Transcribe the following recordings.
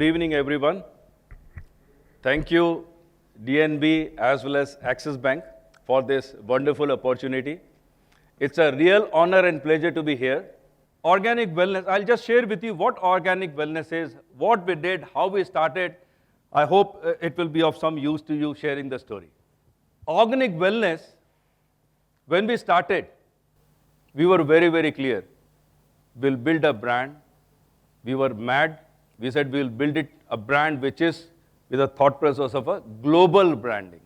Good evening, everyone. Thank you, DNB as well as Axis Bank for this wonderful opportunity. It's a real honor and pleasure to be here. Organic wellness, I'll just share with you what organic wellness is, what we did, how we started. I hope it will be of some use to you sharing the story. Organic wellness, when we started, we were very, very clear. We'll build a brand. We were mad. We said we'll build it a brand which is with a thought process of a global branding.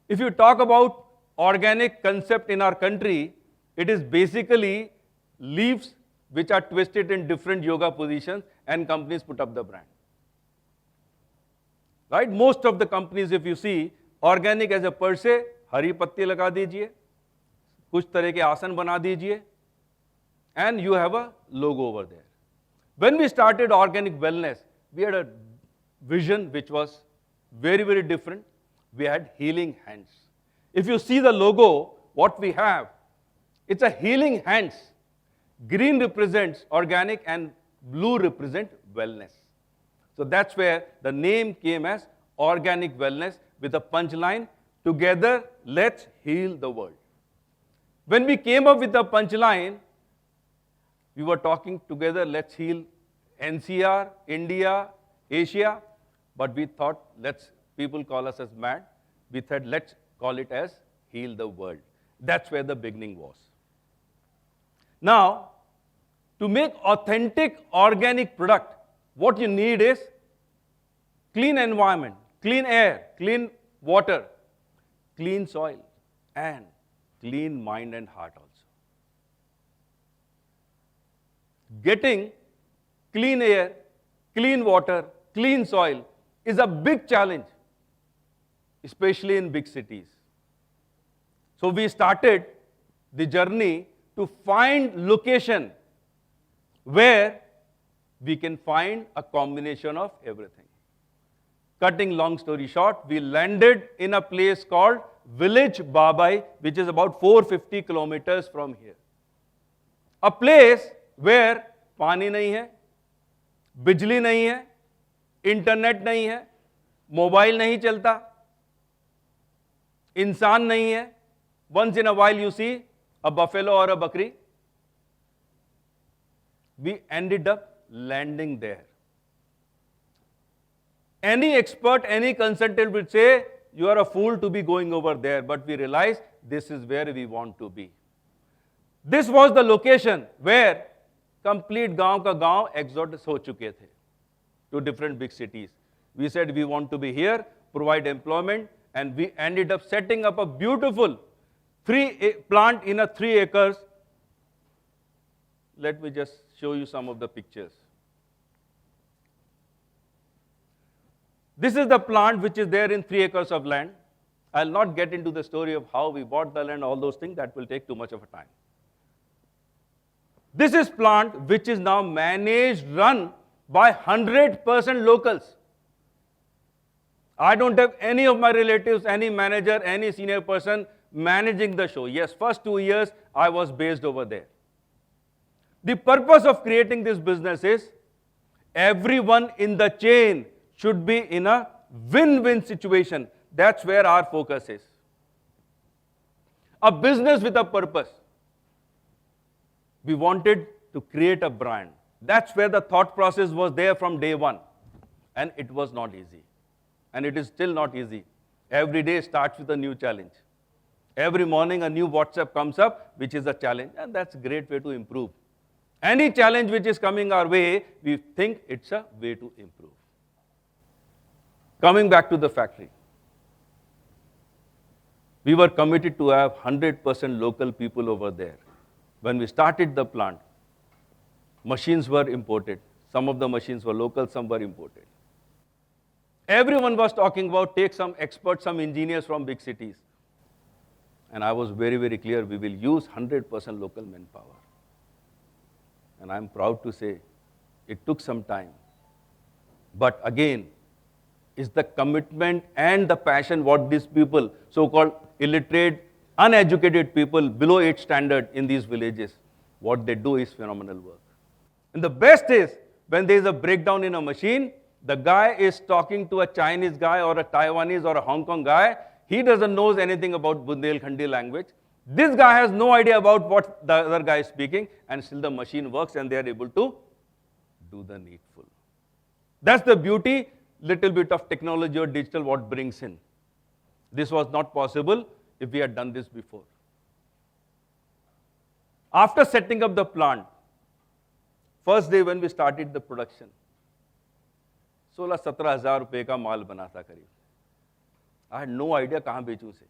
If you talk about organic concept in our country, it is basically leaves which are twisted in different yoga positions and companies put up the brand. Right? Most of the companies, if you see, organic as a per se, हरी पत्ती लगा दीजिए, कुछ तरह के आसन बना दीजिए, and you have a logo over there. When we started organic wellness, we had a vision which was very, very different. We had healing hands. If you see the logo, what we have, it's a healing hands. Green represents organic and blue represent wellness. So that's where the name came as organic wellness with a punchline, together let's heal the world. When we came up with the punchline, we were talking together, let's heal NCR, India, Asia, but we thought, people call us as mad. We said, let's call it as heal the world. That's where the beginning was. Now, to make authentic organic product, what you need is clean environment, clean air, clean water, clean soil, and clean mind and heart also. Getting clean air, clean water, clean soil is a big challenge, especially in big cities. So we started the journey to find location where we can find a combination of everything. Cutting long story short, we landed in a place called Village Babai, which is about 450 kilometers from here. A place where पानी नहीं है, बिजली नहीं है, internet नहीं है, mobile नहीं चलता, इंसान नहीं है. Once in a while you see a buffalo or a bakri. We ended up landing there. Any expert, any consultant would say, you are a fool to be going over there, but we realized this is where we want to be. This was the location where complete गांव का गांव exodus हो चुके थे to different big cities. We said we want to be here, provide employment, and we ended up setting up a beautiful plant in a 3 acres. Let me just show you some of the pictures. This is the plant which is there in 3 acres of land. I'll not get into the story of how we bought the land, all those things, that will take too much of a time. This is plant which is now managed, run by 100% locals. I don't have any of my relatives, any manager, any senior person managing the show. Yes, first 2 years I was based over there. The purpose of creating this business is everyone in the chain should be in a win-win situation. That's where our focus is. A business with a purpose. We wanted to create a brand. That's where the thought process was there from day one. And it was not easy. And it is still not easy. Every day starts with a new challenge. Every morning a new WhatsApp comes up, which is a challenge. And that's a great way to improve. Any challenge which is coming our way, we think it's a way to improve. Coming back to the factory. We were committed to have 100% local people over there. When we started the plant, machines were imported. Some of the machines were local, some were imported. Everyone was talking about take some experts, some engineers from big cities. And I was very, very clear, we will use 100% local manpower. And I'm proud to say, it took some time. But again, it's the commitment and the passion what these people, so-called illiterate, uneducated people below 8 standard in these villages, what they do is phenomenal work. And the best is, when there is a breakdown in a machine, the guy is talking to a Chinese guy or a Taiwanese or a Hong Kong guy. He doesn't know anything about Bundelkhandi language. This guy has no idea about what the other guy is speaking, and still the machine works and they are able to do the needful. That's the beauty, little bit of technology or digital what brings in. This was not possible if we had done this before. After setting up the plant, first day when we started the production, 16-17 हजार रुपए का माल बना था करीब. I had no idea कहाँ बेचूं से.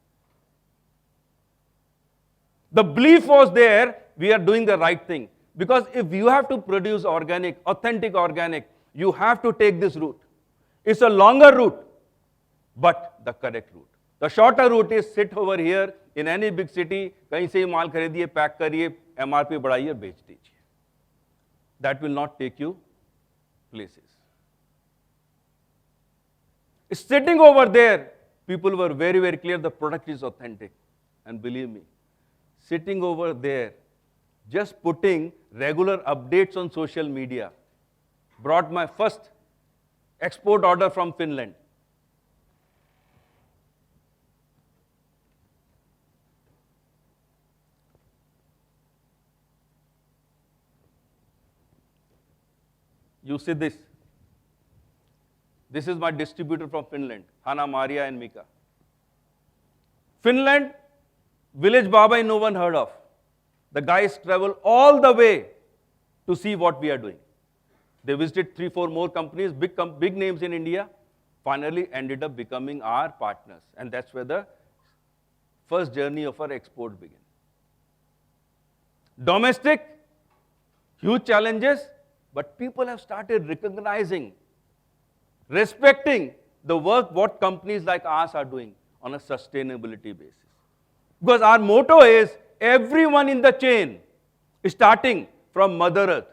The belief was there, we are doing the right thing. Because if you have to produce organic, authentic organic, you have to take this route. It's a longer route, but the correct route. The shorter route is sit over here in any big city, कहीं से ही माल खरीदिए, pack करिए, MRP बढ़ाइए, बेच दीजिए. That will not take you places. Sitting over there, people were very, very clear the product is authentic. And believe me, sitting over there, just putting regular updates on social media, brought my first export order from Finland. You see this. This is my distributor from Finland, Hanna, Maria and Mika. Finland, village Babai no one heard of. The guys travel all the way to see what we are doing. They visited 3-4 more companies, big names in India, finally ended up becoming our partners. And that's where the first journey of our export began. Domestic, huge challenges, but people have started recognizing, respecting the work what companies like ours are doing on a sustainability basis. Because our motto is everyone in the chain, starting from Mother Earth,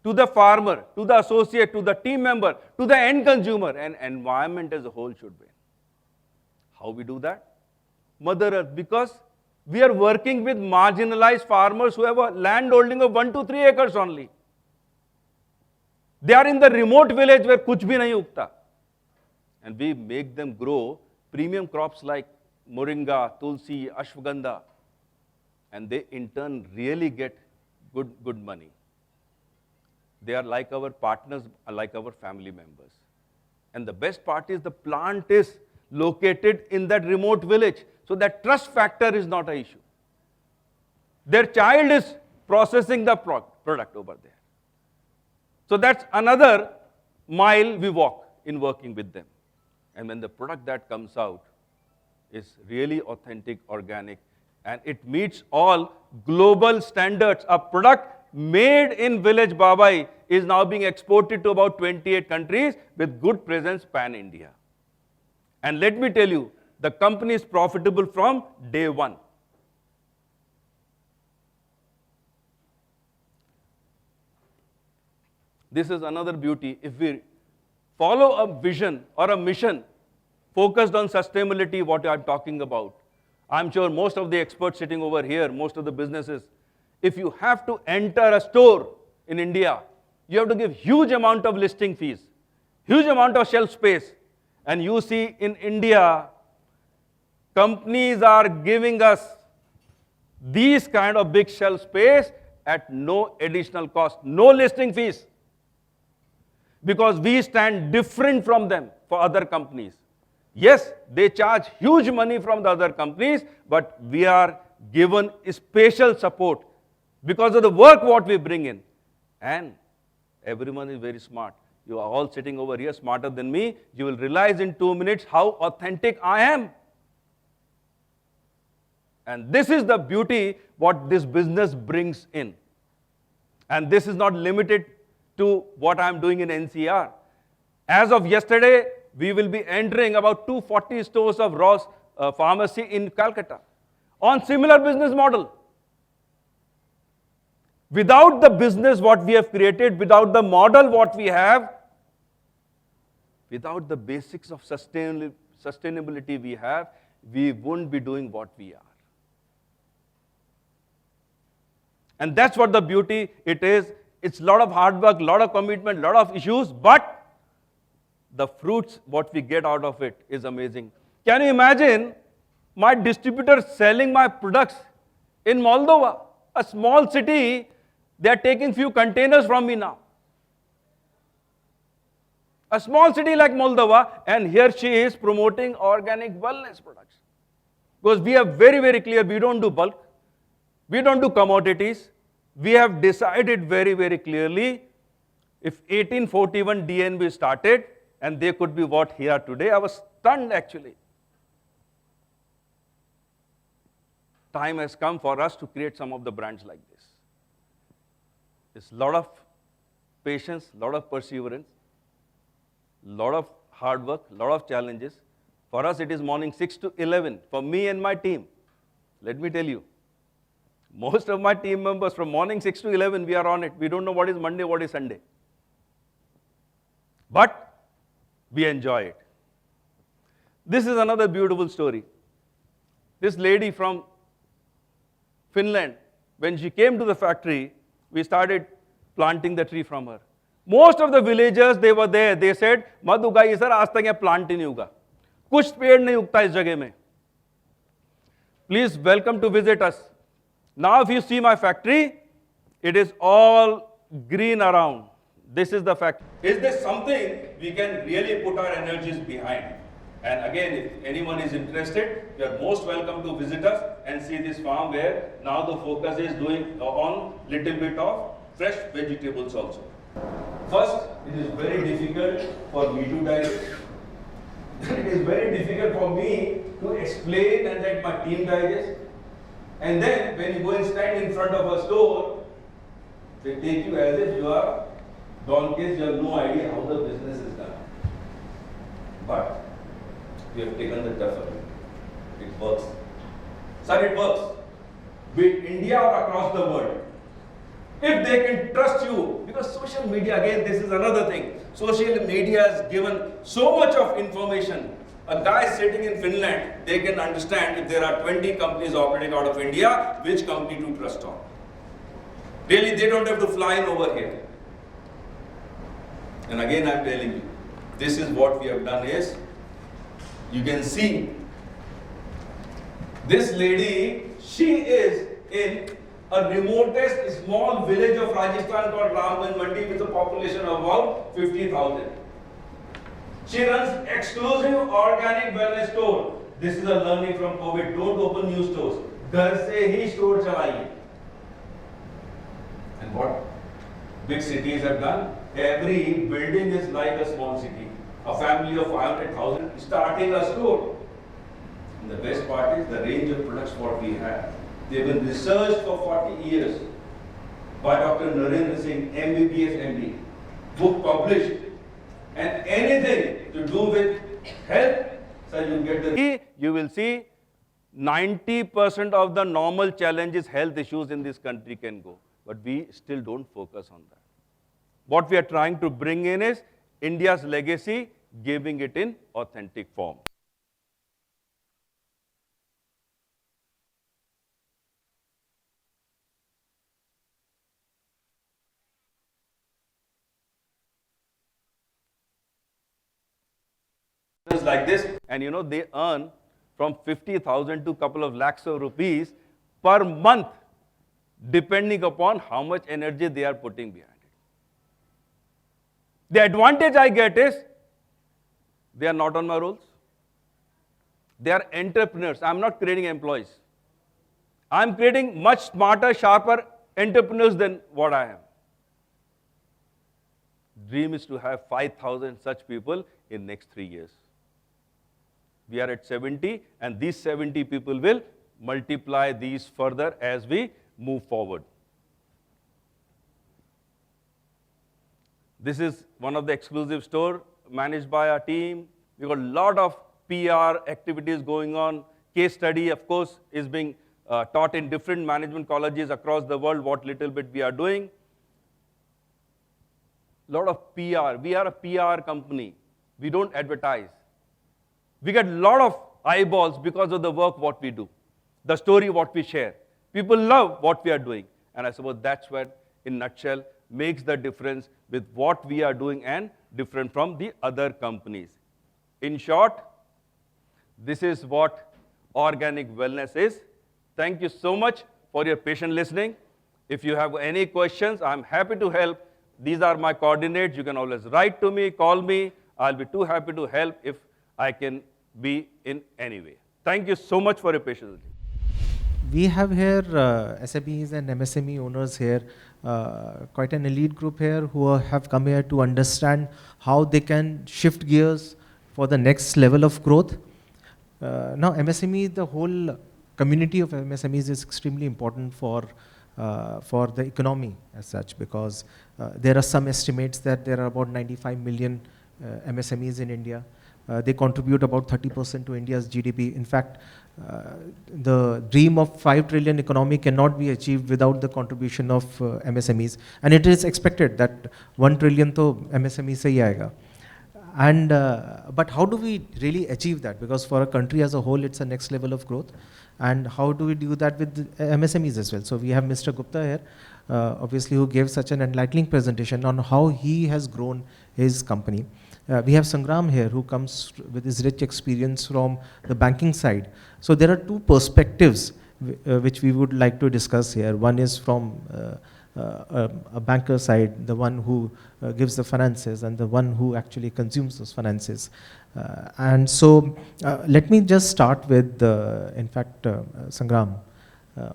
to the farmer, to the associate, to the team member, to the end consumer, and environment as a whole should win. How we do that? Mother Earth, because we are working with marginalized farmers who have a land holding of 1 to 3 acres only. They are in the remote village where kuch bhi nahi ugta. And we make them grow premium crops like moringa, tulsi, ashwagandha. And they in turn really get good money. They are like our partners, like our family members. And the best part is the plant is located in that remote village. So that trust factor is not an issue. Their child is processing the product over there. So that's another mile we walk in working with them. And when the product that comes out is really authentic, organic, and it meets all global standards, a product made in village Babai is now being exported to about 28 countries with good presence pan-India. And let me tell you, the company is profitable from day one. This is another beauty. If we follow a vision or a mission focused on sustainability, what I'm talking about, I'm sure most of the experts sitting over here, most of the businesses, if you have to enter a store in India, you have to give huge amount of listing fees, huge amount of shelf space. And you see in India, companies are giving us these kind of big shelf space at no additional cost, no listing fees. Because we stand different from them for other companies. Yes, they charge huge money from the other companies, but we are given special support because of the work what we bring in. And everyone is very smart. You are all sitting over here smarter than me. You will realize in 2 minutes how authentic I am. And this is the beauty what this business brings in. And this is not limited to what I'm doing in NCR. As of yesterday, we will be entering about 240 stores of Ross Pharmacy in Calcutta on similar business model. Without the business what we have created, without the model what we have, without the basics of sustainability we have, we won't be doing what we are. And that's what the beauty it is. It's a lot of hard work, a lot of commitment, a lot of issues, but the fruits, what we get out of it is amazing. Can you imagine my distributor selling my products in Moldova, a small city? They are taking few containers from me now. A small city like Moldova, and here she is promoting organic wellness products. Because we are very, very clear, we don't do bulk, we don't do commodities. We have decided very, very clearly, if 1841 DNB started, and they could be what here today, I was stunned actually. Time has come for us to create some of the brands like this. It's a lot of patience, a lot of perseverance, a lot of hard work, a lot of challenges. For us, it is morning 6 to 11. For me and my team, let me tell you, most of my team members from morning 6 to 11, we are on it. We don't know what is Monday, what is Sunday. But we enjoy it. This is another beautiful story. This lady from Finland, when she came to the factory, we started planting the tree from her. Most of the villagers, they were there. They said, "मत उगाइए sir, आज तक यहाँ plant ही नहीं उगा. कुछ पेड़ नहीं उगता इस जगह में. Please welcome to visit us." Now, if you see my factory, it is all green around. This is the factory. Is this something we can really put our energies behind? And again, if anyone is interested, you are most welcome to visit us and see this farm where now the focus is doing on little bit of fresh vegetables also. First, it is very difficult for me to digest. It is very difficult for me to explain and let my team digest. And then when you go and stand in front of a store, they take you as if you are donkeys, you have no idea how the business is done. But we have taken the tough way. It works. Sir, it works. Be it India or across the world. If they can trust you, because social media, again, this is another thing. Social media has given so much of information. A guy sitting in Finland, they can understand if there are 20 companies operating out of India, which company to trust on. Really, they don't have to fly in over here. And again, I'm telling you, this is what we have done is, you can see, this lady, she is in a remotest small village of Rajasthan called Ramganj Mandi with a population of about 50,000. She runs exclusive organic wellness store. This is a learning from COVID. Don't open new stores. घर से ही store चलाइए. And what big cities have done? Every building is like a small city. A family of 500,000 starting a store. And the best part is the range of products what we have. They've been researched for 40 years by Dr. Narendra Singh, MBBS MD. Book published. And anything to do with health, so you get the... You will see 90% of the normal challenges, health issues in this country can go. But we still don't focus on that. What we are trying to bring in is India's legacy, giving it in authentic form. Like this, and you know, they earn from 50,000 to a couple of lakhs of rupees per month, depending upon how much energy they are putting behind it. The advantage I get is, they are not on my rolls. They are entrepreneurs. I'm not creating employees. I'm creating much smarter, sharper entrepreneurs than what I am. Dream is to have 5,000 such people in next 3 years. We are at 70, and these 70 people will multiply these further as we move forward. This is one of the exclusive stores managed by our team. We've got a lot of PR activities going on. Case study, of course, is being taught in different management colleges across the world, what little bit we are doing. A lot of PR. We are a PR company. We don't advertise. We get a lot of eyeballs because of the work what we do, the story what we share. People love what we are doing. And I suppose that's what, in a nutshell, makes the difference with what we are doing and different from the other companies. In short, this is what organic wellness is. Thank you so much for your patient listening. If you have any questions, I'm happy to help. These are my coordinates. You can always write to me, call me. I'll be too happy to help if I can be in any way. Thank you so much for your patience. We have here SMEs and MSME owners here, quite an elite group here who have come here to understand how they can shift gears for the next level of growth. Now MSME, the whole community of MSMEs is extremely important for the economy as such, because there are some estimates that there are about 95 million MSMEs in India. They contribute about 30% to India's GDP. In fact, the dream of 5 trillion economy cannot be achieved without the contribution of MSMEs. And it is expected that 1 trillion to MSME se hi aayega. And, but how do we really achieve that? Because for a country as a whole, it's a next level of growth. And how do we do that with MSMEs as well? So we have Mr. Gupta here, obviously, who gave such an enlightening presentation on how he has grown his company. We have Sangram here, who comes with his rich experience from the banking side. So there are two perspectives which we would like to discuss here. One is from a banker side, the one who gives the finances, and the one who actually consumes those finances. And so let me just start with, in fact, Sangram,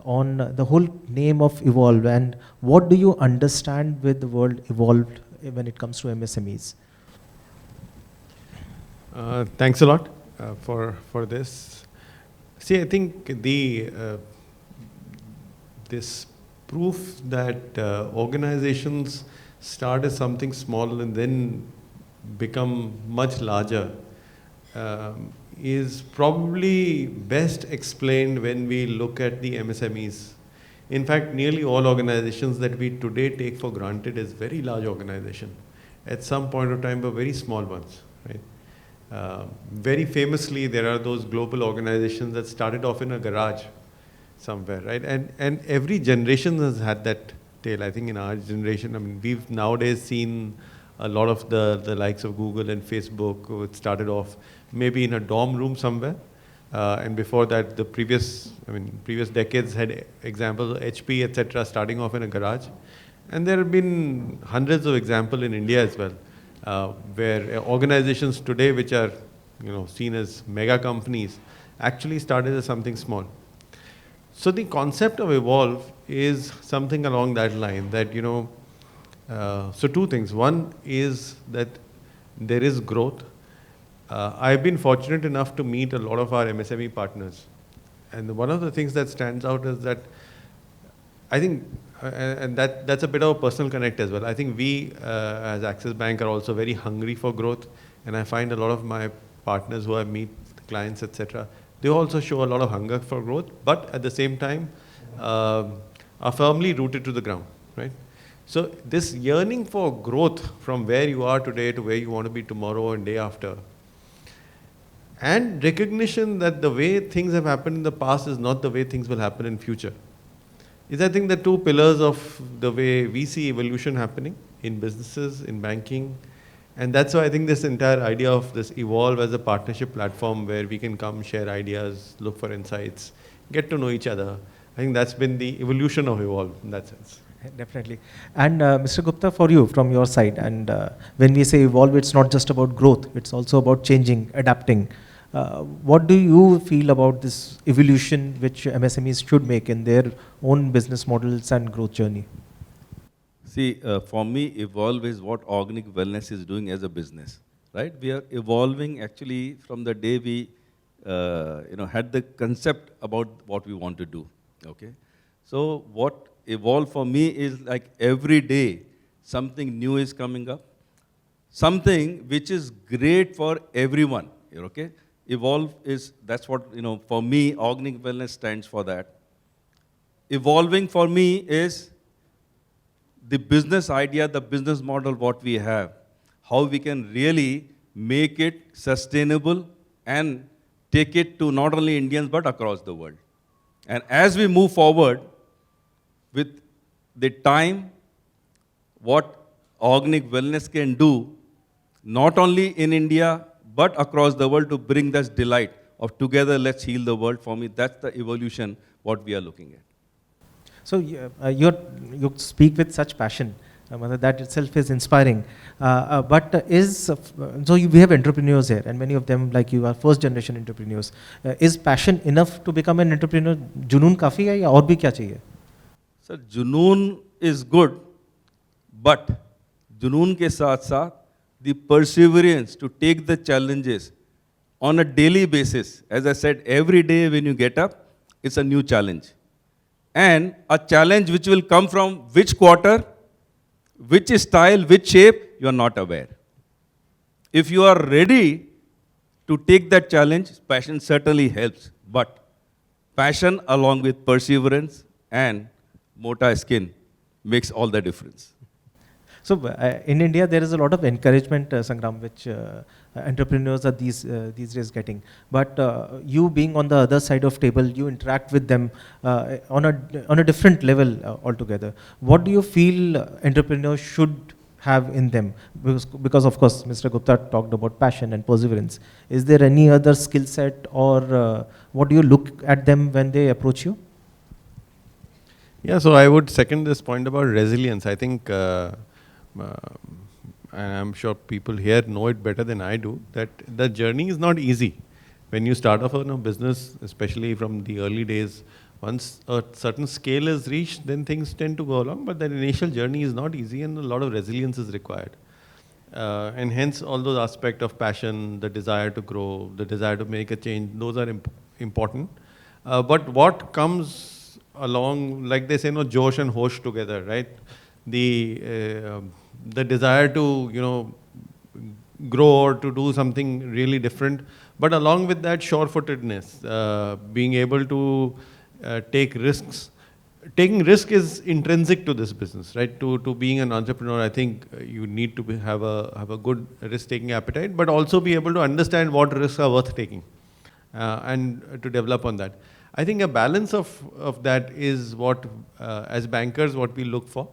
on the whole name of Evolve, and what do you understand with the word evolved when it comes to MSMEs? Thanks a lot for this. See, I think this proof that organizations start as something small and then become much larger is probably best explained when we look at the MSMEs. In fact, nearly all organizations that we today take for granted as very large organizations, at some point of time were very small ones, right? Very famously, there are those global organizations that started off in a garage somewhere, right? And every generation has had that tale. I think in our generation, I mean, we've nowadays seen a lot of the likes of Google and Facebook. It started off maybe in a dorm room somewhere. And before that, the previous decades had examples, HP, etc., starting off in a garage. And there have been hundreds of examples in India as well. Where organizations today, which are seen as mega companies, actually started as something small. So the concept of evolve is something along that line. That so two things. One is that there is growth. I've been fortunate enough to meet a lot of our MSME partners, and one of the things that stands out is that I think. And that's a bit of a personal connect as well. I think we, as Axis Bank, are also very hungry for growth. And I find a lot of my partners who I meet, clients, etc., they also show a lot of hunger for growth, but at the same time, are firmly rooted to the ground, right? So this yearning for growth from where you are today to where you want to be tomorrow and day after, and recognition that the way things have happened in the past is not the way things will happen in future, is I think the two pillars of the way we see evolution happening in businesses, in banking. And that's why I think this entire idea of this Evolve as a partnership platform where we can come, share ideas, look for insights, get to know each other. I think that's been the evolution of Evolve in that sense. Definitely. And Mr. Gupta, for you, from your side, and when we say evolve, it's not just about growth, it's also about changing, adapting. What do you feel about this evolution which MSMEs should make in their own business models and growth journey? See, for me, evolve is what organic wellness is doing as a business, right? We are evolving actually from the day we, had the concept about what we want to do, okay? So what evolve for me is like every day, something new is coming up, something which is great for everyone, okay? Evolve is, that's what, for me, organic wellness stands for that. Evolving for me is the business idea, the business model, what we have, how we can really make it sustainable and take it to not only Indians, but across the world. And as we move forward with the time, what organic wellness can do, not only in India, but across the world to bring this delight of together let's heal the world. For me, that's the evolution what we are looking at. So you speak with such passion. That itself is inspiring. We have entrepreneurs here, and many of them, like you, are first generation entrepreneurs. Is passion enough to become an entrepreneur? जुनून काफी है या और भी क्या चाहिए? Sir, junoon is good, but junoon के साथ साथ the perseverance to take the challenges on a daily basis. As I said, every day when you get up, it's a new challenge. And a challenge which will come from which quarter, which style, which shape, you are not aware. If you are ready to take that challenge, passion certainly helps. But passion along with perseverance and mota skin makes all the difference. So in India, there is a lot of encouragement, Sangram, which entrepreneurs are these days getting. But you being on the other side of table, you interact with them on a different level altogether. What do you feel entrepreneurs should have in them? Because of course, Mr. Gupta talked about passion and perseverance. Is there any other skill set, or what do you look at them when they approach you? Yeah, so I would second this point about resilience. I think, and I'm sure people here know it better than I do, that the journey is not easy. When you start off on a business, especially from the early days, once a certain scale is reached, then things tend to go along, but that initial journey is not easy and a lot of resilience is required. And hence all those aspects of passion, the desire to grow, the desire to make a change, those are important. But what comes along, like they say, no, Josh and Hosh together, right? The desire to, grow or to do something really different, but along with that sure-footedness, being able to take risks. Taking risk is intrinsic to this business, right? To being an entrepreneur, I think you need to have a good risk-taking appetite, but also be able to understand what risks are worth taking, and to develop on that. I think a balance of that is what, as bankers, what we look for.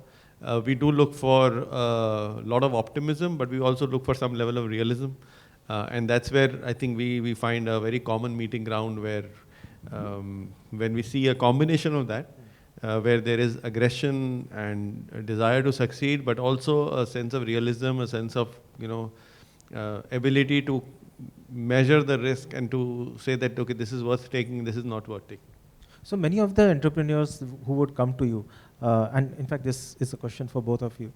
We do look for a lot of optimism, but we also look for some level of realism. And that's where I think we find a very common meeting ground where when we see a combination of that, where there is aggression and a desire to succeed, but also a sense of realism, a sense of ability to measure the risk and to say that, okay, this is worth taking, this is not worth taking. So many of the entrepreneurs who would come to you, and in fact this is a question for both of you,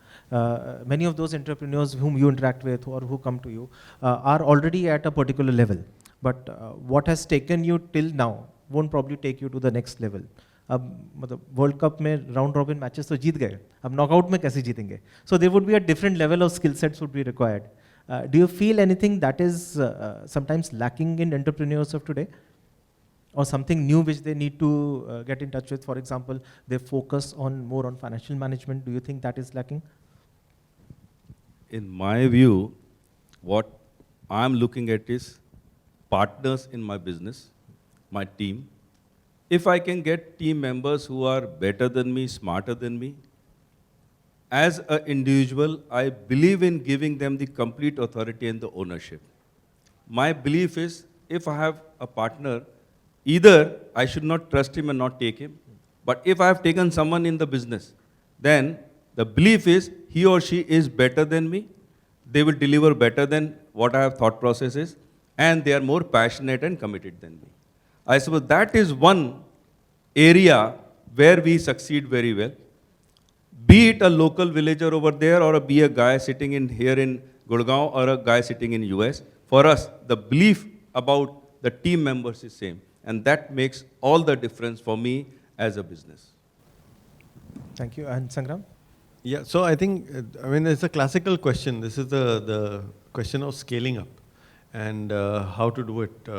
many of those entrepreneurs whom you interact with or who come to you are already at a particular level. But what has taken you till now won't probably take you to the next level. अब world cup में round robin matches तो जीत गए, अब knockout में कैसे जीतेंगे? So there would be a different level of skill sets would be required. Do you feel anything that is sometimes lacking in entrepreneurs of today? Or something new which they need to get in touch with? For example, they focus more on financial management. Do you think that is lacking? In my view, what I'm looking at is partners in my business, my team. If I can get team members who are better than me, smarter than me, as an individual, I believe in giving them the complete authority and the ownership. My belief is, if I have a partner, either I should not trust him and not take him, but if I have taken someone in the business, then the belief is he or she is better than me, they will deliver better than what I have thought process is, and they are more passionate and committed than me. I suppose that is one area where we succeed very well. Be it a local villager over there or be a guy sitting in here in Gurgaon or a guy sitting in US, for us, the belief about the team members is same. And that makes all the difference for me as a business. Thank you. And Sangram? Yeah, so I think, it's a classical question. This is the question of scaling up and how to do it.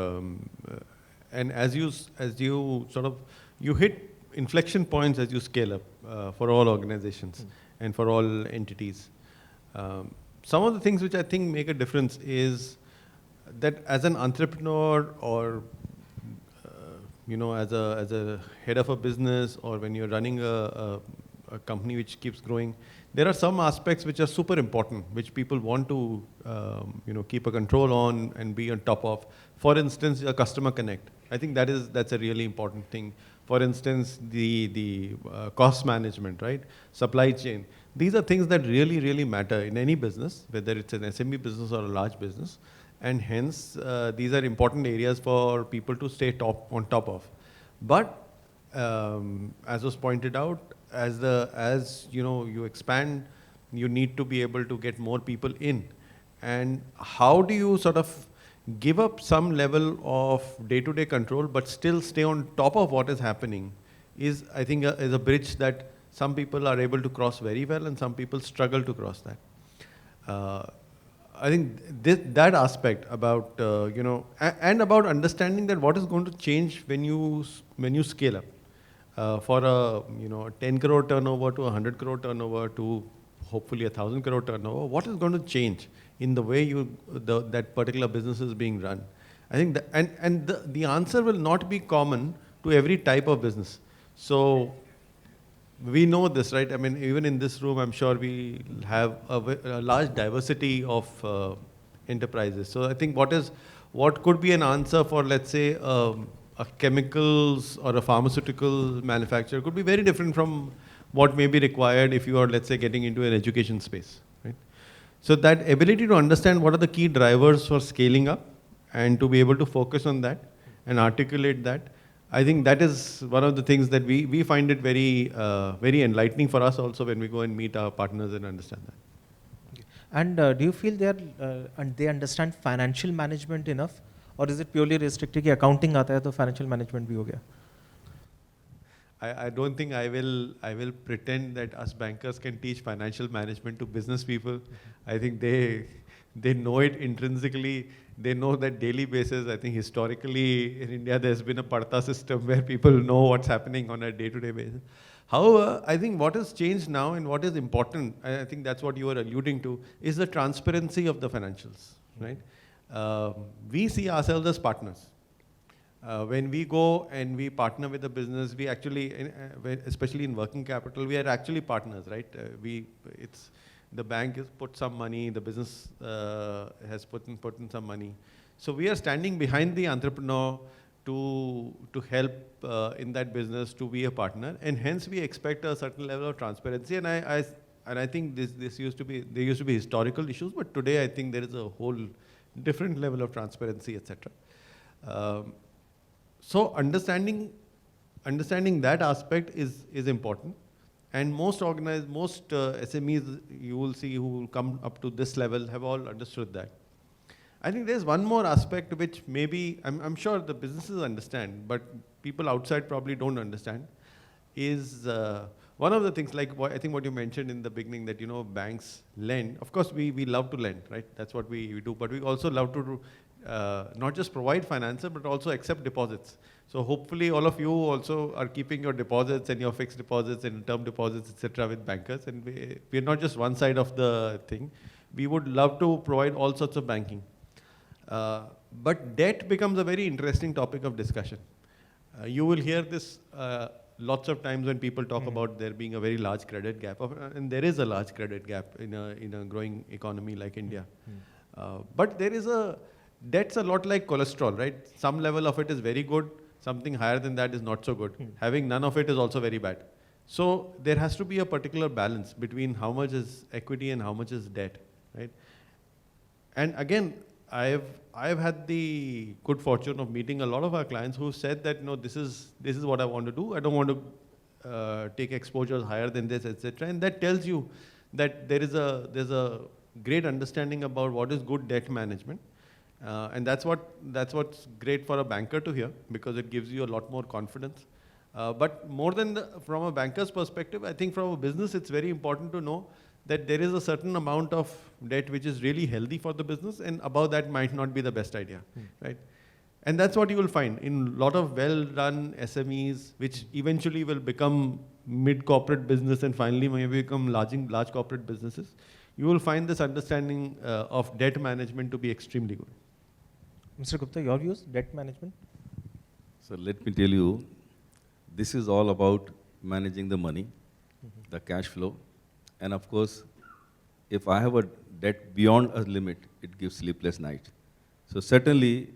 And as you sort of, you hit inflection points as you scale up for all organizations and for all entities. Some of the things which I think make a difference is that as an entrepreneur or as a head of a business, or when you're running a a company which keeps growing, there are some aspects which are super important, which people want to keep a control on and be on top of. For instance, a customer connect. I think that's a really important thing. For instance, the cost management, right? Supply chain. These are things that really, really matter in any business, whether it's an SME business or a large business. And hence, these are important areas for people to stay on top of. But as was pointed out, as you expand, you need to be able to get more people in. And how do you sort of give up some level of day-to-day control, but still stay on top of what is happening? Is, I think, is a bridge that some people are able to cross very well, and some people struggle to cross that. I think that aspect about and about understanding that what is going to change when you scale up for a 10 crore turnover to 100 crore turnover to hopefully 1,000 crore turnover. What is going to change in the way that particular business is being run? I think the answer will not be common to every type of business. So we know this, right? I mean, even in this room, I'm sure we have a large diversity of enterprises. So I think what could be an answer for, let's say, a chemicals or a pharmaceutical manufacturer could be very different from what may be required if you are, let's say, getting into an education space, right? So that ability to understand what are the key drivers for scaling up and to be able to focus on that and articulate that, I think that is one of the things that we find it very, very enlightening for us also when we go and meet our partners and understand that. And do you feel they understand financial management enough, or is it purely restricted कि accounting आता है तो financial management भी हो गया? I don't think I will pretend that us bankers can teach financial management to business people. I think they know it intrinsically. They know that daily basis. I think historically in India there's been a Parta system where people know what's happening on a day-to-day basis. However, I think what has changed now and what is important, I think that's what you were alluding to, is the transparency of the financials, right? We see ourselves as partners. When we go and we partner with a business, we actually, especially in working capital, we are actually partners, right? The bank has put some money, the business has put in some money. So we are standing behind the entrepreneur to help in that business, to be a partner, and hence we expect a certain level of transparency. And I think there used to be historical issues, but today I think there is a whole different level of transparency, etc. So understanding that aspect is important. And most SMEs you will see who will come up to this level have all understood that. I think there's one more aspect which maybe, I'm sure the businesses understand, but people outside probably don't understand, is one of the things, like I think what you mentioned in the beginning, that banks lend. Of course, we love to lend, right? That's what we do, but we also love to do, not just provide finance, but also accept deposits. So hopefully all of you also are keeping your deposits and your fixed deposits and term deposits, etc. with bankers. And we're not just one side of the thing. We would love to provide all sorts of banking. But debt becomes a very interesting topic of discussion. You will hear this lots of times when people talk about there being a very large credit gap. And there is a large credit gap in a growing economy like India. But debt's a lot like cholesterol, right? Some level of it is very good. Something higher than that is not so good. Having none of it is also very bad. So there has to be a particular balance between how much is equity and how much is debt, right? And again, I've had the good fortune of meeting a lot of our clients who said that, no, this is what I want to do. I don't want to take exposures higher than this, etc. And that tells you that there's a great understanding about what is good debt management. And that's what's great for a banker to hear, because it gives you a lot more confidence. But more than from a banker's perspective, I think from a business, it's very important to know that there is a certain amount of debt which is really healthy for the business, and above that might not be the best idea, right? And that's what you will find in a lot of well-run SMEs, which eventually will become mid-corporate business and finally may become large corporate businesses. You will find this understanding of debt management to be extremely good. Mr. Gupta, your views, debt management? So let me tell you, this is all about managing the money. the cash flow. And of course, if I have a debt beyond a limit, it gives sleepless nights. So certainly,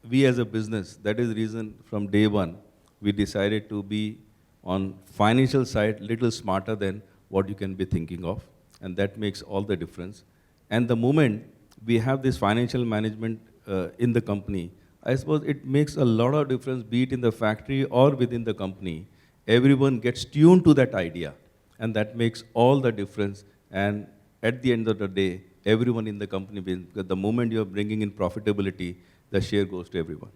we as a business, that is the reason from day one, we decided to be on financial side little smarter than what you can be thinking of. And that makes all the difference. And the moment we have this financial management in the company, I suppose it makes a lot of difference, be it in the factory or within the company. Everyone gets tuned to that idea, and that makes all the difference. And at the end of the day, everyone in the company wins, because the moment you're bringing in profitability, the share goes to everyone.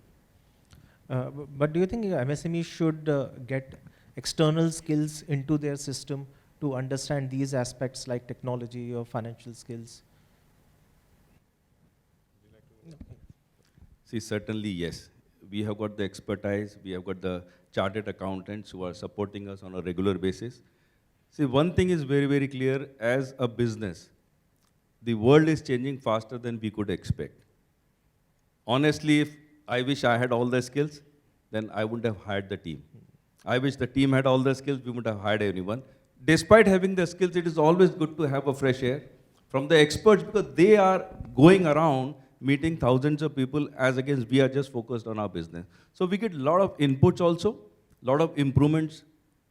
But do you think MSME should get external skills into their system to understand these aspects like technology or financial skills? See, certainly yes. We have got the expertise, we have got the chartered accountants who are supporting us on a regular basis. See, one thing is very, very clear, as a business, the world is changing faster than we could expect. Honestly, if I wish I had all the skills, then I wouldn't have hired the team. I wish the team had all the skills, we wouldn't have hired anyone. Despite having the skills, it is always good to have a fresh air from the experts, because they are going around meeting thousands of people, as against we are just focused on our business. So we get a lot of inputs also, a lot of improvements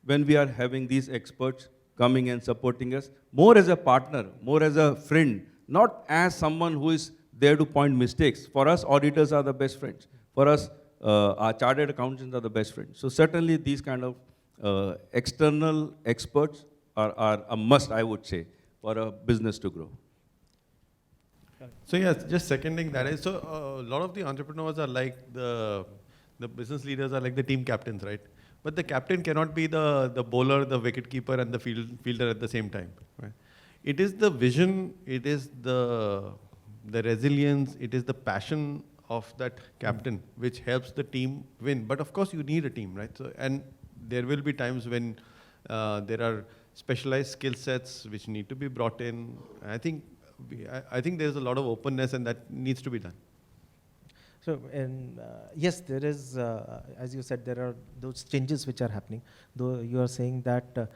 when we are having these experts coming and supporting us, more as a partner, more as a friend, not as someone who is there to point mistakes. For us, auditors are the best friends. For us, our chartered accountants are the best friends. So certainly these kind of external experts are a must, I would say, for a business to grow. So yes, just seconding that. So a lot of the entrepreneurs are like the business leaders are like the team captains, right? But the captain cannot be the bowler, the wicket keeper, and the fielder at the same time. Right? It is the vision, it is the resilience, it is the passion of that captain which helps the team win. But of course, you need a team, right? So, and there will be times when there are specialized skill sets which need to be brought in. I think there's a lot of openness, and that needs to be done. So, yes, there is, as you said, there are those changes which are happening. Though you are saying that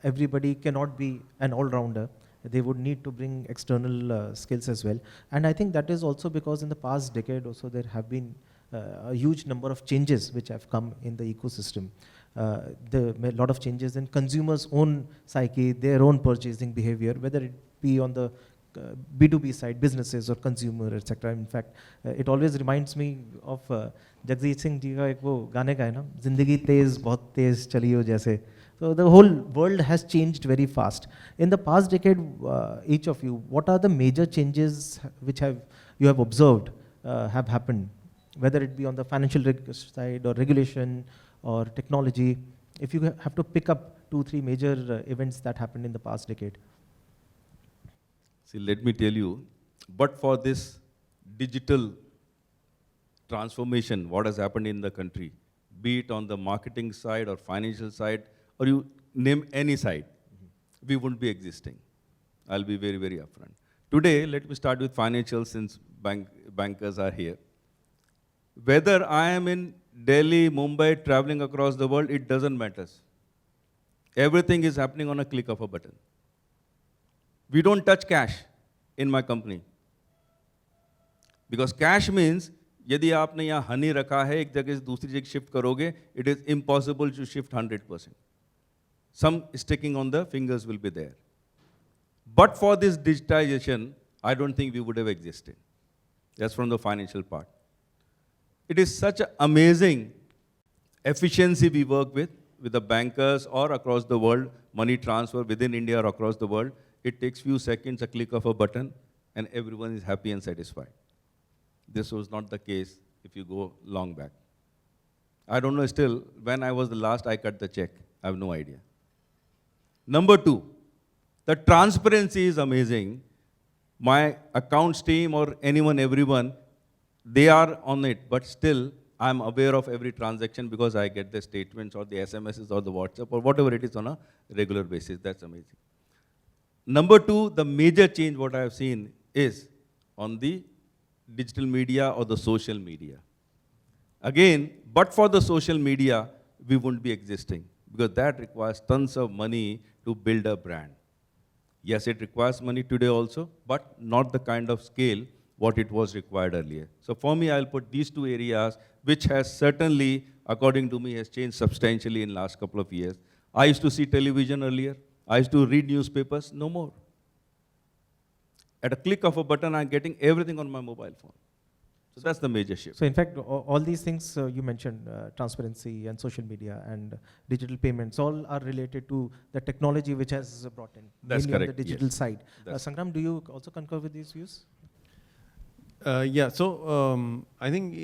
everybody cannot be an all-rounder, they would need to bring external skills as well. And I think that is also because in the past decade also there have been a huge number of changes which have come in the ecosystem. A lot of changes in consumers' own psyche, their own purchasing behavior, whether it be on the B2B side, businesses or consumer, etc. In fact, it always reminds me of Jagdish Singh ji ka ek wo gaane ka hai na, Zindagi tez, bahut tez chali ho jaise. So the whole world has changed very fast. In the past decade, each of you, what are the major changes which you have observed have happened, whether it be on the financial side or regulation or technology? If you have to pick up 2-3 major events that happened in the past decade. See, let me tell you, but for this digital transformation, what has happened in the country, be it on the marketing side or financial side, or you name any side, we wouldn't be existing. I'll be very, very upfront. Today, let me start with financial, since bankers are here. Whether I am in Delhi, Mumbai, traveling across the world, it doesn't matter. Everything is happening on a click of a button. We don't touch cash in my company. Because cash means, यदि आपने यहाँ honey रखा है, एक जगह से दूसरी जगह shift करोगे, it is impossible to shift 100%. Some sticking on the fingers will be there. But for this digitization, I don't think we would have existed. That's from the financial part. It is such an amazing efficiency we work with the bankers or across the world, money transfer within India or across the world. It takes few seconds, a click of a button, and everyone is happy and satisfied. This was not the case if you go long back. I don't know still, when I was the last I cut the check. I have no idea. Number 2, the transparency is amazing. My accounts team or anyone, everyone, they are on it, but still I'm aware of every transaction because I get the statements or the SMSs or the WhatsApp or whatever it is on a regular basis. That's amazing. Number 2, the major change what I have seen is on the digital media or the social media. Again, but for the social media, we wouldn't be existing, because that requires tons of money to build a brand. Yes, it requires money today also, but not the kind of scale what it was required earlier. So for me, I'll put these two areas, which has certainly, according to me, has changed substantially in last couple of years. I used to see television earlier. I used to read newspapers, no more. At a click of a button, I'm getting everything on my mobile phone. So that's the major shift. So in fact, all these things you mentioned, transparency and social media and digital payments, all are related to the technology which has brought in. That's mainly correct, on the digital yes. side. That's Sangram, do you also concur with these views? Yeah, so I think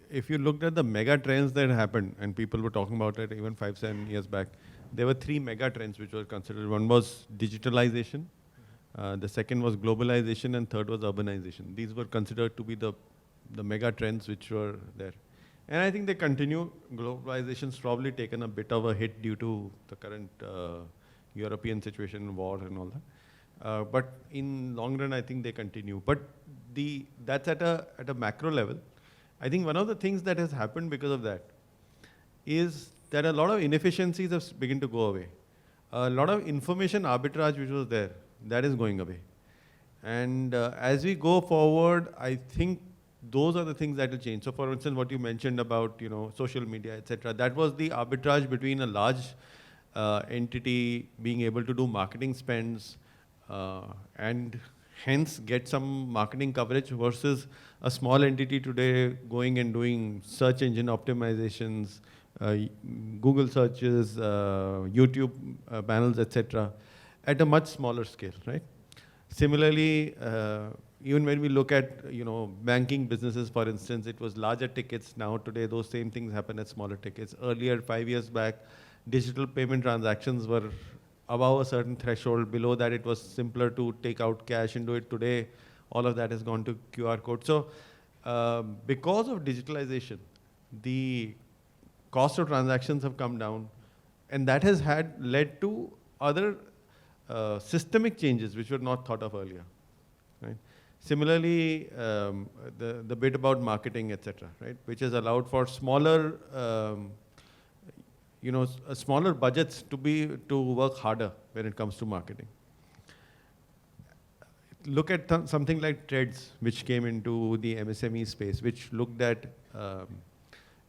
if you looked at the mega trends that happened, and people were talking about it even 5-7 years back, there were 3 mega trends which were considered. One was digitalization, the second was globalization, and third was urbanization. These were considered to be the mega trends which were there. And I think they continue. Globalization's probably taken a bit of a hit due to the current European situation, war and all that. But in long run, I think they continue. But that's at a macro level. I think one of the things that has happened because of that is that a lot of inefficiencies have begun to go away. A lot of information arbitrage which was there, that is going away. And as we go forward, I think those are the things that will change. So for instance, what you mentioned about social media, etc., that was the arbitrage between a large entity being able to do marketing spends and hence get some marketing coverage versus a small entity today going and doing search engine optimizations, Google searches, YouTube panels, etc., at a much smaller scale, right? Similarly, even when we look at banking businesses, for instance, it was larger tickets. Now today, those same things happen at smaller tickets. Earlier, 5 years back, digital payment transactions were above a certain threshold. Below that, it was simpler to take out cash and do it. Today, all of that has gone to QR code. So because of digitalization, the cost of transactions have come down, and that has led to other systemic changes which were not thought of earlier. Right? Similarly, the bit about marketing, etc., right, which has allowed for smaller, smaller budgets to work harder when it comes to marketing. Look at something like Threads, which came into the MSME space, which looked at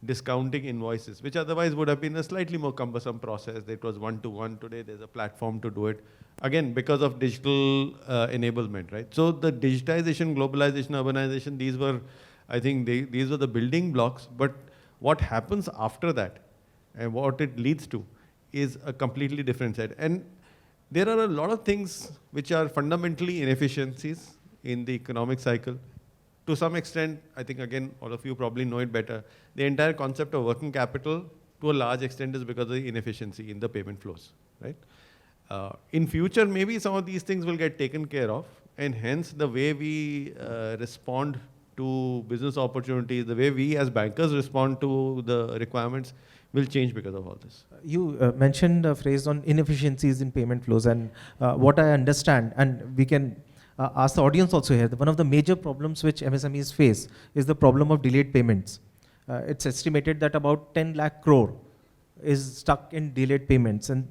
discounting invoices, which otherwise would have been a slightly more cumbersome process. It was one-to-one. Today, there's a platform to do it. Again, because of digital enablement, right? So the digitization, globalization, urbanization, these were, I think, these were the building blocks. But what happens after that and what it leads to is a completely different set. And there are a lot of things which are fundamentally inefficiencies in the economic cycle. To some extent, I think, again, all of you probably know it better, the entire concept of working capital to a large extent is because of the inefficiency in the payment flows, right? In future, maybe some of these things will get taken care of, and hence the way we respond to business opportunities, the way we as bankers respond to the requirements will change because of all this. You mentioned a phrase on inefficiencies in payment flows, and what I understand, and we can ask the audience also here, one of the major problems which MSMEs face is the problem of delayed payments. It's estimated that about 10 lakh crore is stuck in delayed payments. And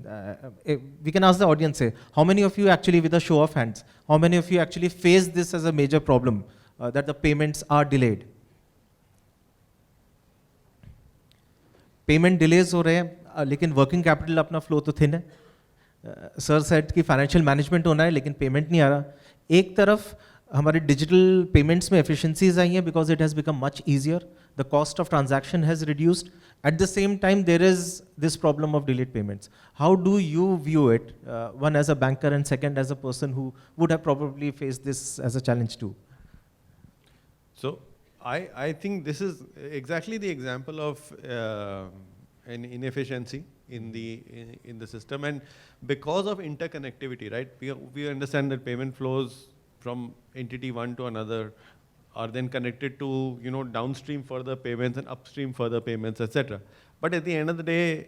we can ask the audience here, how many of you actually, with a show of hands, how many of you actually face this as a major problem, that the payments are delayed? Payment delays हो रहे हैं, लेकिन working capital अपना flow तो thin है. Sir said कि financial management होना है, लेकिन payment नहीं आ रहा. एक तरफ हमारे digital payments में efficiencies आई हैं because it has become much easier. The cost of transaction has reduced. At the same time, there is this problem of delayed payments. How do you view it? One as a banker and second as a person who would have probably faced this as a challenge too. So I think this is exactly the example of an inefficiency in the system, and because of interconnectivity, right? We understand that payment flows from entity one to another are then connected to downstream further payments and upstream further payments, etc. But at the end of the day,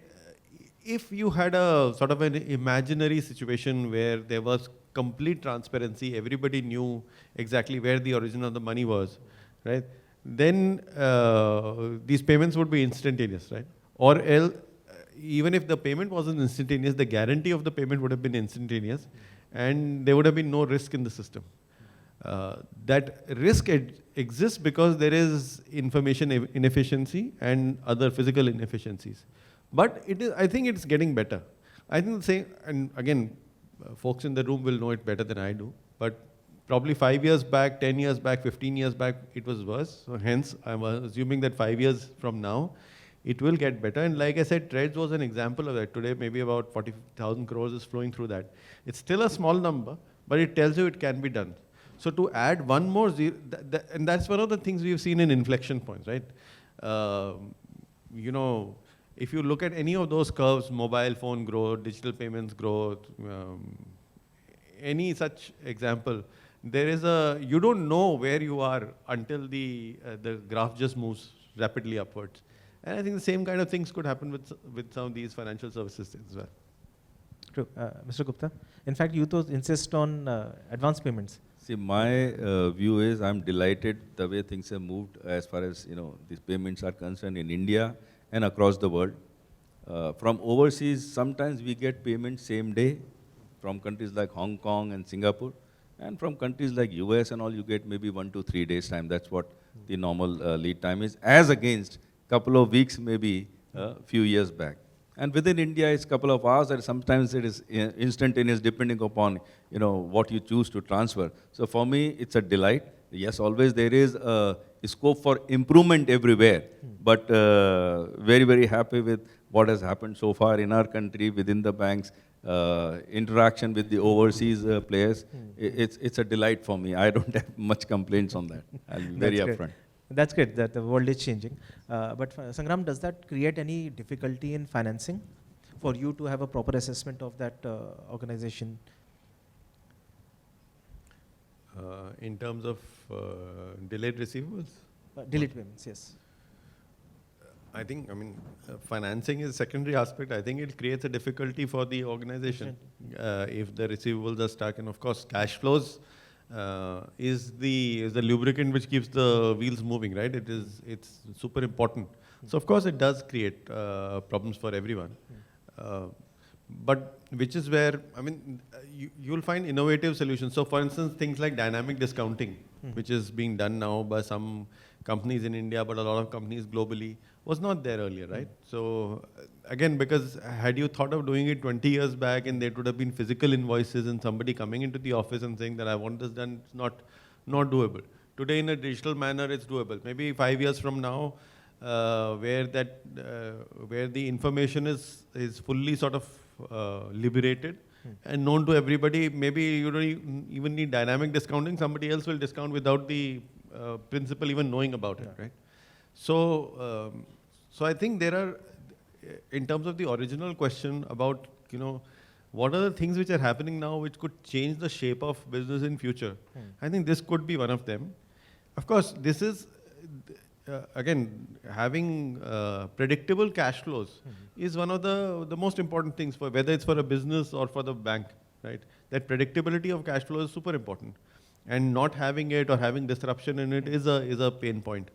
if you had a sort of an imaginary situation where there was complete transparency, everybody knew exactly where the origin of the money was, right? Then these payments would be instantaneous, right? Or else, even if the payment wasn't instantaneous, the guarantee of the payment would have been instantaneous, and there would have been no risk in the system. That risk exists because there is information inefficiency and other physical inefficiencies. But I think it's getting better. I think the same, and again, folks in the room will know it better than I do, but probably 5 years back, 10 years back, 15 years back, it was worse. So hence, I'm assuming that 5 years from now, it will get better. And like I said, Trades was an example of that. Today, maybe about 40,000 crores is flowing through that. It's still a small number, but it tells you it can be done. So to add one more zero, and that's one of the things we've seen in inflection points, right? You know, if you look at any of those curves, mobile phone growth, digital payments growth, any such example, there is you don't know where you are until the graph just moves rapidly upwards. And I think the same kind of things could happen with some of these financial services as well. True. Mr. Gupta, in fact, you to insist on advance payments. See, my view is I'm delighted the way things have moved as far as these payments are concerned in India and across the world. From overseas, sometimes we get payments same day from countries like Hong Kong and Singapore, and from countries like US and all, you get maybe 1 to 3 days time. That's what the normal lead time is, as against couple of weeks, maybe a few years back. And within India, it's a couple of hours, and sometimes it is instantaneous, depending upon what you choose to transfer. So for me, it's a delight. Yes, always there is a scope for improvement everywhere, but very, very happy with what has happened so far in our country, within the banks, interaction with the overseas players. It's a delight for me. I don't have much complaints on that. I'll be very upfront. That's good that the world is changing. But Sangram, does that create any difficulty in financing for you to have a proper assessment of that organization? In terms of delayed receivables? Delayed payments, yes. I think, financing is a secondary aspect. I think it creates a difficulty for the organization if the receivables are stuck. And of course, cash flows is the lubricant which keeps the wheels moving, right? It's super important. So of course, it does create problems for everyone. But which is where, you'll find innovative solutions. So for instance, things like dynamic discounting, which is being done now by some companies in India, but a lot of companies globally, was not there earlier, right? So again, because had you thought of doing it 20 years back, and there would have been physical invoices and somebody coming into the office and saying that I want this done, it's not doable. Today in a digital manner, it's doable. Maybe 5 years from now, where the information is fully sort of liberated and known to everybody, maybe you don't even need dynamic discounting. Somebody else will discount without the principal even knowing about it, right? So, so I think there are, in terms of the original question about, what are the things which are happening now which could change the shape of business in future? I think this could be one of them. Of course, this is, again, having predictable cash flows is one of the most important things, for whether it's for a business or for the bank, right? That predictability of cash flow is super important. And not having it or having disruption in it is a pain point.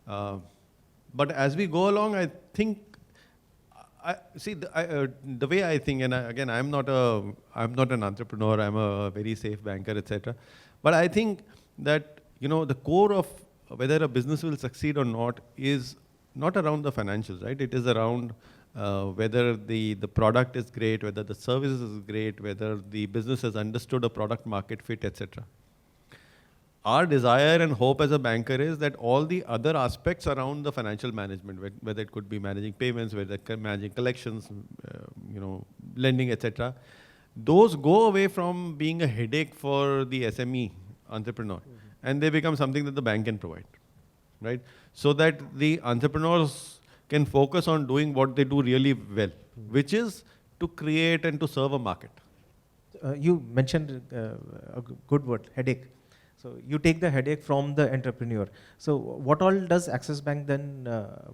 But as we go along, I think, the way I think, and again, I'm not an entrepreneur, I'm a very safe banker, etc. But I think that, the core of whether a business will succeed or not is not around the financials, right? It is around whether the product is great, whether the service is great, whether the business has understood a product market fit, etc. Our desire and hope as a banker is that all the other aspects around the financial management, whether it could be managing payments, whether managing collections, lending, etc., those go away from being a headache for the SME entrepreneur, and they become something that the bank can provide, right? So that the entrepreneurs can focus on doing what they do really well, which is to create and to serve a market. You mentioned a good word, headache. So you take the headache from the entrepreneur. So what all does Axis Bank then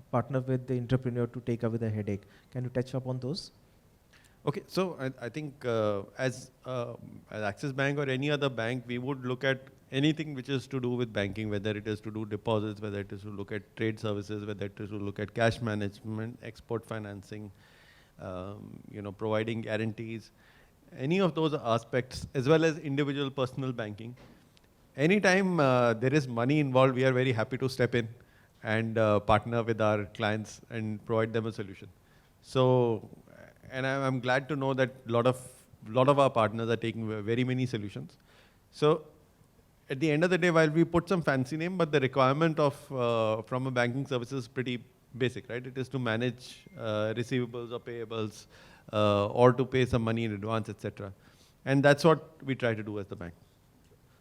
partner with the entrepreneur to take away the headache? Can you touch upon those? Okay, so I think as Axis Bank or any other bank, we would look at anything which is to do with banking, whether it is to do deposits, whether it is to look at trade services, whether it is to look at cash management, export financing, providing guarantees, any of those aspects, as well as individual personal banking. Anytime there is money involved, we are very happy to step in and partner with our clients and provide them a solution. So, and I'm glad to know that a lot of our partners are taking very many solutions. So, at the end of the day, while we put some fancy name, but the requirement of from a banking service is pretty basic, right? It is to manage receivables or payables, or to pay some money in advance, etc. And that's what we try to do as the bank.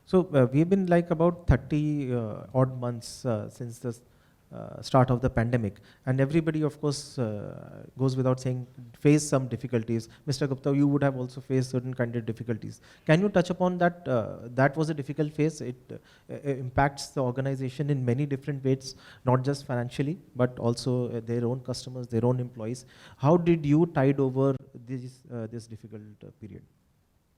So we've been like about 30 odd months since the start of the pandemic, and everybody, of course, goes without saying, face some difficulties. Mr. Gupta, you would have also faced certain kind of difficulties. Can you touch upon that? That was a difficult phase. It impacts the organization in many different ways, not just financially, but also their own customers, their own employees. How did you tide over this difficult period?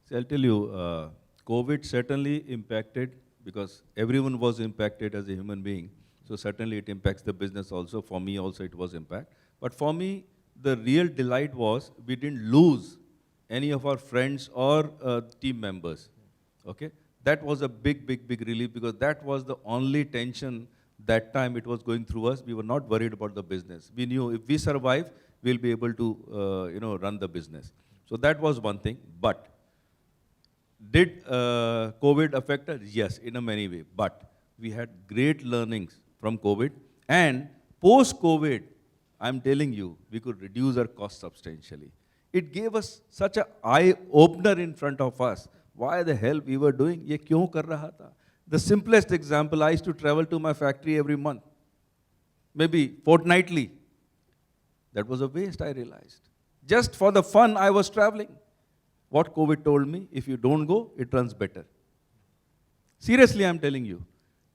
So I'll tell you, COVID certainly impacted, because everyone was impacted as a human being. So certainly it impacts the business also. For me also it was impact. But for me, the real delight was we didn't lose any of our friends or team members. Okay, that was a big relief, because that was the only tension that time it was going through us. We were not worried about the business. We knew if we survive, we'll be able to run the business. So that was one thing. But did COVID affect us? Yes, in a many way. But we had great learnings from COVID. And post-COVID, I'm telling you, we could reduce our costs substantially. It gave us such an eye-opener in front of us. Why the hell we were doing? Ye kyun kar raha tha? The simplest example, I used to travel to my factory every month, maybe fortnightly. That was a waste, I realized. Just for the fun, I was traveling. What COVID told me, if you don't go, it runs better. Seriously, I'm telling you.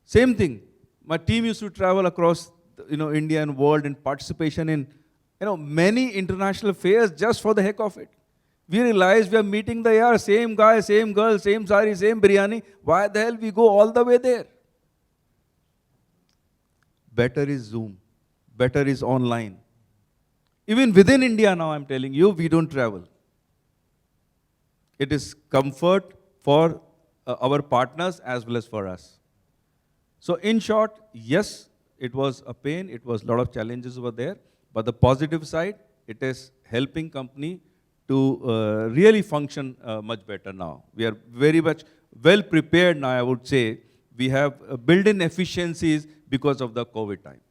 Same thing. My team used to travel across, India and world in participation in, many international fairs just for the heck of it. We realized we are meeting the same guy, same girl, same sari, same biryani. Why the hell we go all the way there? Better is Zoom. Better is online. Even within India now, I'm telling you, we don't travel. It is comfort for our partners as well as for us. So in short, yes, it was a pain. It was a lot of challenges over there. But the positive side, it is helping company to really function much better now. We are very much well prepared now, I would say. We have built-in efficiencies because of the COVID time.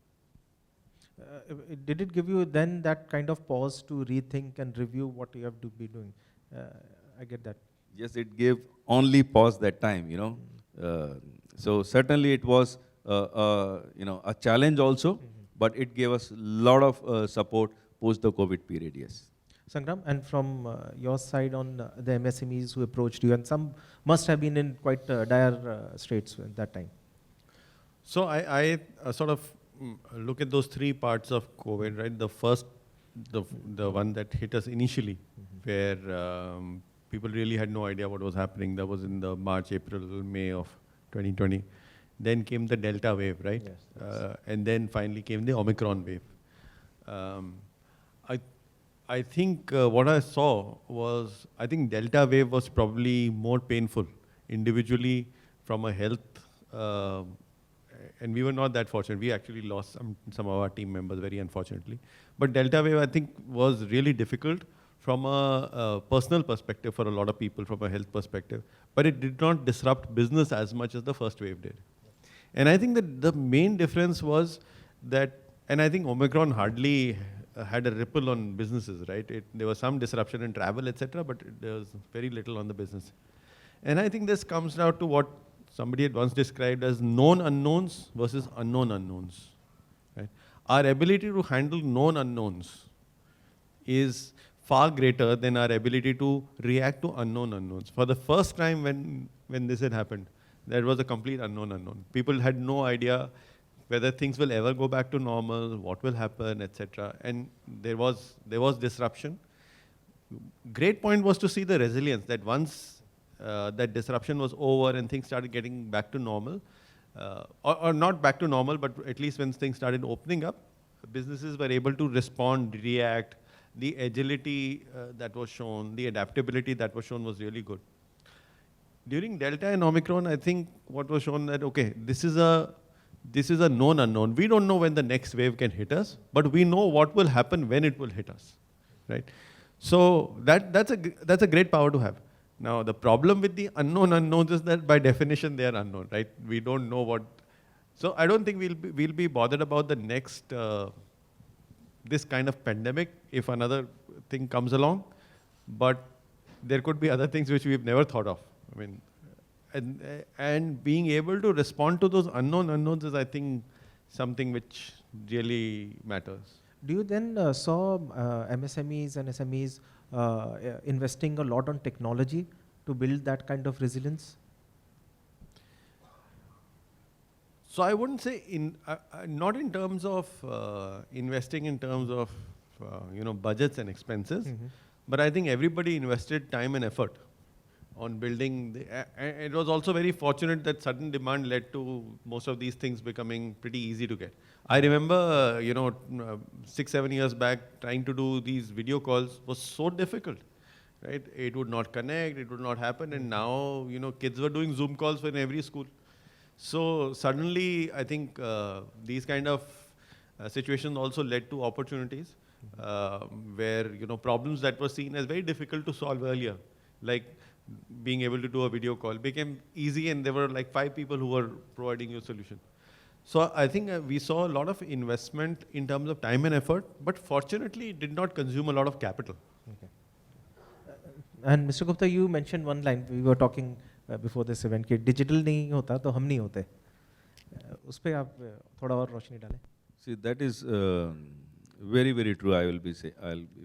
Did it give you then that kind of pause to rethink and review what you have to be doing? I get that. Yes, it gave only pause that time, So certainly it was, a challenge also, but it gave us a lot of support post the COVID period, yes. Sangram, and from your side on the MSMEs who approached you, and some must have been in quite dire straits at that time. So I sort of look at those three parts of COVID, right? The first, the one that hit us initially, where people really had no idea what was happening. That was in the March, April, May of 2020. Then came the Delta wave, right? Yes. And then finally came the Omicron wave. I think what I saw was, I think Delta wave was probably more painful individually from a health, and we were not that fortunate. We actually lost some of our team members, very unfortunately. But Delta wave, I think, was really difficult from a personal perspective for a lot of people, from a health perspective. But it did not disrupt business as much as the first wave did. And I think that the main difference was that, and I think Omicron hardly had a ripple on businesses, right? There was some disruption in travel, etc., but there was very little on the business. And I think this comes down to what somebody had once described as known unknowns versus unknown unknowns. Right? Our ability to handle known unknowns is far greater than our ability to react to unknown unknowns. For the first time when this had happened, there was a complete unknown. People had no idea whether things will ever go back to normal, what will happen, etc. And there was disruption. Great point was to see the resilience that once that disruption was over and things started getting back to normal, or not back to normal, but at least when things started opening up, businesses were able to respond, react, the agility that was shown, the adaptability that was shown was really good. During Delta and Omicron, I think what was shown that, okay, this is a known unknown. We don't know when the next wave can hit us, but we know what will happen when it will hit us, right? So that's a great power to have. Now, the problem with the unknown unknowns is that by definition, they are unknown, right? We don't know what. So I don't think we'll be bothered about the next, this kind of pandemic if another thing comes along, but there could be other things which we've never thought of. I mean, and being able to respond to those unknown unknowns is, I think, something which really matters. Do you then saw MSMEs and SMEs investing a lot on technology to build that kind of resilience? So I wouldn't say not in terms of investing in terms of budgets and expenses, but I think everybody invested time and effort on building. And it was also very fortunate that sudden demand led to most of these things becoming pretty easy to get. I remember, 6-7 years back, trying to do these video calls was so difficult, right? It would not connect, it would not happen, and now, kids were doing Zoom calls in every school. So suddenly, I think these kind of situations also led to opportunities where, problems that were seen as very difficult to solve earlier, like being able to do a video call, became easy, and there were like 5 people who were providing you a solution. So I think we saw a lot of investment in terms of time and effort, but fortunately it did not consume a lot of capital. Okay. And Mr. Gupta, you mentioned one line, we were talking before this event, कि digital नहीं होता तो हम नहीं होते. उस पे आप थोड़ा और रोशनी डालें. See, that is very, very true. I'll be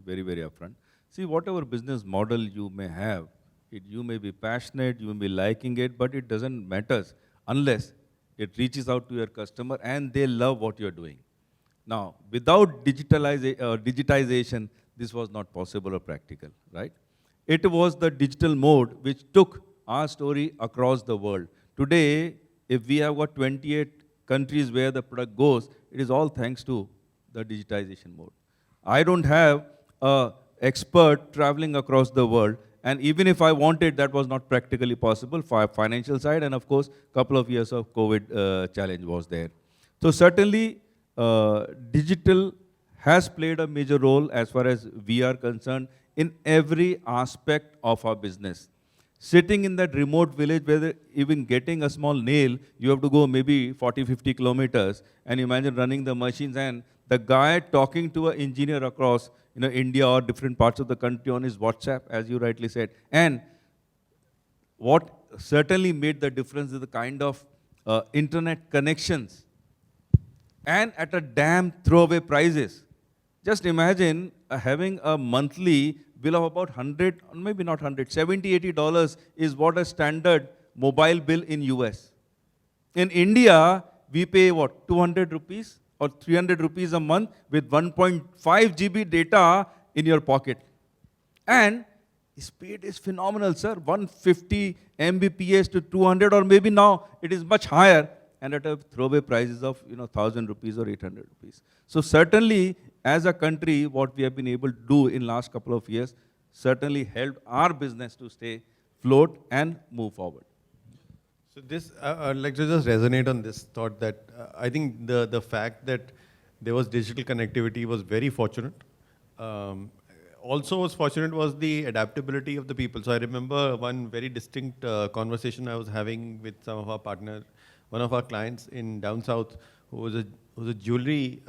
very, very upfront. See, whatever business model you may have, you may be passionate, you may be liking it, but it doesn't matter unless it reaches out to your customer and they love what you're doing. Now, without digitization, this was not possible or practical, right? It was the digital mode which took our story across the world. Today, if we have got 28 countries where the product goes, it is all thanks to the digitization mode. I don't have an expert traveling across the world, and even if I wanted, that was not practically possible for financial side, and of course, couple of years of COVID challenge was there. So certainly, digital has played a major role as far as we are concerned in every aspect of our business. Sitting in that remote village where even getting a small nail, you have to go maybe 40-50 kilometers, and imagine running the machines and the guy talking to an engineer across India or different parts of the country on his WhatsApp, as you rightly said. And what certainly made the difference is the kind of internet connections and at a damn throwaway prices. Just imagine having a monthly bill of about 100, maybe not 100, $70, $80 is what a standard mobile bill in US. In India, we pay what, 200 rupees or 300 rupees a month with 1.5 GB data in your pocket. And speed is phenomenal, sir. 150 Mbps to 200, or maybe now it is much higher, and at a throwaway prices of 1,000 rupees or 800 rupees. So certainly, as a country, what we have been able to do in last couple of years certainly helped our business to stay afloat and move forward. So this, I'd like to just resonate on this thought that I think the fact that there was digital connectivity was very fortunate. Also was fortunate was the adaptability of the people. So I remember one very distinct conversation I was having with some of our partners, one of our clients in down south, who was a jewelry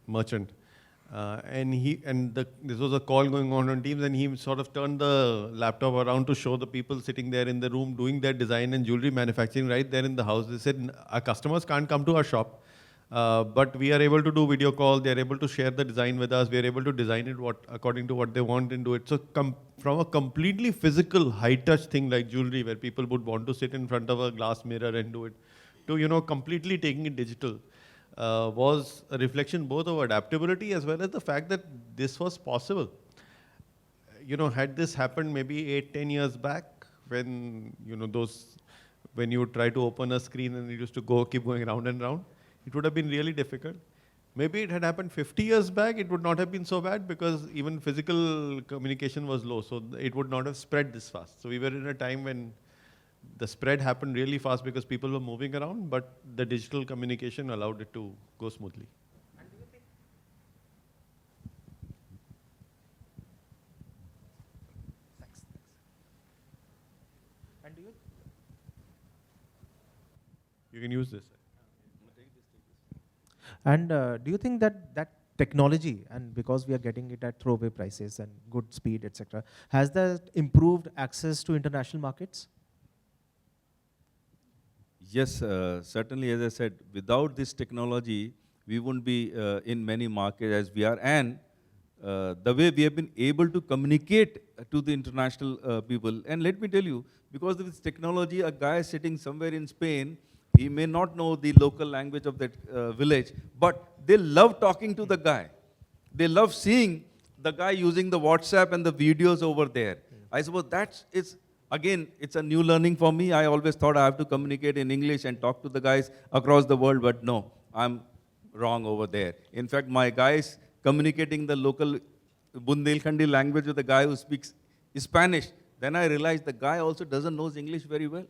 merchant. This was a call going on Teams, and he sort of turned the laptop around to show the people sitting there in the room doing their design and jewelry manufacturing right there in the house. They said, our customers can't come to our shop, but we are able to do video call. They are able to share the design with us. We are able to design it according to what they want and do it. So from a completely physical, high-touch thing like jewelry, where people would want to sit in front of a glass mirror and do it, to completely taking it digital. Was a reflection both of adaptability as well as the fact that this was possible. Had this happened maybe 8-10 years back, when when you would try to open a screen and it used to keep going round and round, it would have been really difficult. Maybe it had happened 50 years back, it would not have been so bad because even physical communication was low, so it would not have spread this fast. So we were in a time when the spread happened really fast because people were moving around, but the digital communication allowed it to go smoothly. And do you You can use this. And do you think that that technology, and because we are getting it at throwaway prices and good speed, etc., has that improved access to international markets? Yes, certainly, as I said, without this technology, we wouldn't be in many markets as we are. And the way we have been able to communicate to the international people. And let me tell you, because of this technology, a guy sitting somewhere in Spain, he may not know the local language of that village, but they love talking to the guy. They love seeing the guy using the WhatsApp and the videos over there. I suppose again, it's a new learning for me. I always thought I have to communicate in English and talk to the guys across the world, but no, I'm wrong over there. In fact, my guys communicating the local Bundelkhandi language with the guy who speaks Spanish. Then I realized the guy also doesn't know English very well.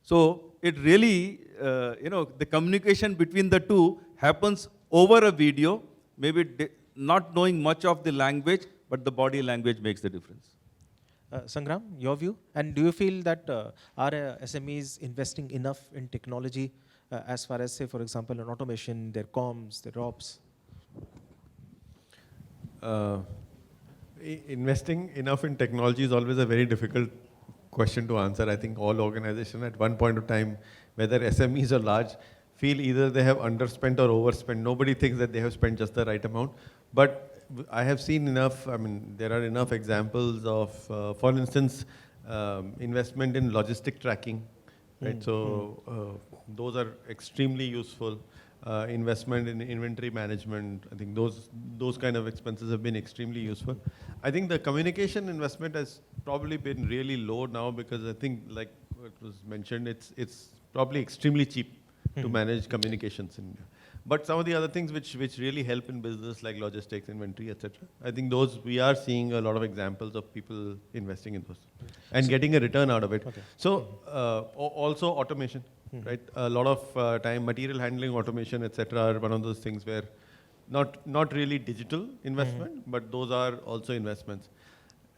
So it really, the communication between the two happens over a video, maybe not knowing much of the language, but the body language makes the difference. Sangram, your view? And do you feel that are SMEs investing enough in technology as far as, say, for example, in automation, their comms, their ops? Investing enough in technology is always a very difficult question to answer. I think all organizations at one point of time, whether SMEs or large, feel either they have underspent or overspent. Nobody thinks that they have spent just the right amount. But I have seen enough, there are enough examples of, for instance, investment in logistic tracking, right? So those are extremely useful. Investment in inventory management, I think those kind of expenses have been extremely useful. I think the communication investment has probably been really low now because I think, like it was mentioned, it's probably extremely cheap to manage communications in India. But some of the other things which really help in business, like logistics, inventory, etc., I think those we are seeing a lot of examples of people investing in those and getting a return out of it. Okay. So also automation, right? A lot of time, material handling automation, etc., are one of those things where not really digital investment, but those are also investments.